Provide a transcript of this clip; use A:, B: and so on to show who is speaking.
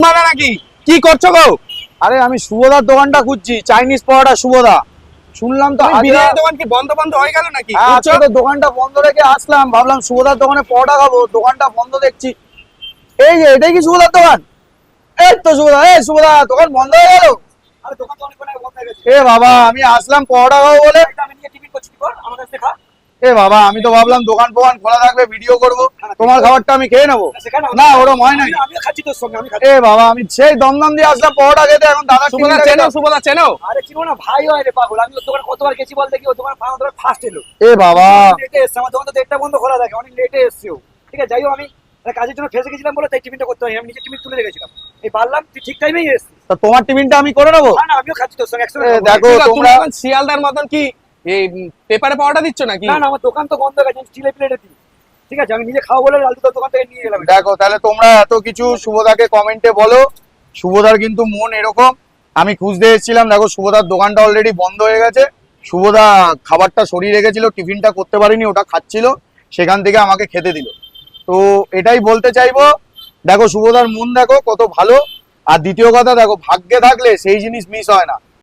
A: মারা নাকি কি করছো গো?
B: আরে আমি শুভদার দোকানটা খুঁজছি, চাইনিজ পরোটা শুভদা। শুনলাম তো
A: তুমি
B: আজকে
A: বিরিয়ানির দোকান কি বন্ধ বন্ধ হয়ে গেল নাকি?
B: হ্যাঁ,
A: বুঝছো?
B: আজকে তো দোকানটা বন্ধ রেখে আসলাম, ভাবলাম শুভদার দোকানে পরোটা খাবো, দোকানটা বন্ধ দেখছি। এই যে এটাই কি শুভদার দোকান? এই তো শুভদা, এই শুভদা দোকান বন্ধ হয়ে গেল।
C: আরে দোকান তো অনেকক্ষণ আগে বন্ধ হয়ে গেছে।
B: এ বাবা, আমি আসলাম পরোটা খাবো বলে।
C: এটা আমি নিয়ে টিফিন করছি, কর আমার কাছে খা।
B: এ বাবা, আমি তো ভাবলাম দোকান ফোকান খোলা থাকবে, ভিডিও করব, তোমার খাবারটা আমি খেয়ে নেবো।
C: সেখানে
B: না, ওরম হয় নাই।
C: আমিও খাচ্ছি তোর সঙ্গে, আমি খাচ্ছি।
B: এ বাবা, আমি সেই দমদম দিয়ে আসলাম পরোটা খেতে, এখন দাদা
A: সুভদা চেনো? সুভদা চেনো?
C: আরে চিনো না, ভাই হয় রে পাগল। আমি ওর দোকানে কতবার গেছি বল দেখি, ওর দোকানে ফার্স্ট এলো।
B: এ বাবা,
C: লেটে এসছে, আমার দোকান তো 1টা বন্ধ খোলা থাকে, অনেক লেটে এসছে ও। ঠিক আছে, যাই হোক, আমি একটা কাজের জন্য ফেসে গেছিলাম বলে তাই টিফিনটা করতে পারি, আমি নিজের টিফিন তুলে রেখেছিলাম। এই পারলাম, তুই ঠিক টাইমেই এসছিস।
B: তা তোমার টিফিনটা আমি করে নেবো।
C: না না, আমিও খাচ্ছি তোর সঙ্গে একসঙ্গে
B: এ,
C: খাবো।
B: দেখো
A: সুভদা, তুমি
B: তোমরা।
A: এখন শিয়ালদার মতন কি এই পেপারে পাওয়াটা দিচ্ছ নাকি?
C: না না, আমার দোকান তো বন্ধ হয়ে গেছে, আমি স্টিলের প্লেটে দিই। ঠিক আছে, আমি নিজে খাবো বলে লালটু তোর দোকান থেকে নিয়ে গেলাম এটা।
B: দেখো তাহলে তোমরা এত কিছু শুভদাকে কমেন্টে বলো। শুভদার কিন্তু মন এরকম। আমি খুঁজতে এসেছিলাম, দেখো শুভদার দোকানটা অলরেডি বন্ধ হয়ে গেছে। শুভদা খাবারটা সরিয়ে রেখেছিল, টিফিনটা করতে পারিনি, ওটা খাচ্ছিল, সেখান থেকে আমাকে খেতে দিল। তো এটাই বলতে চাইবো, দেখো শুভদার মন দেখো কত ভালো। আর দ্বিতীয় কথা, দেখো ভাগ্যে থাকলে সেই জিনিস মিস হয় না।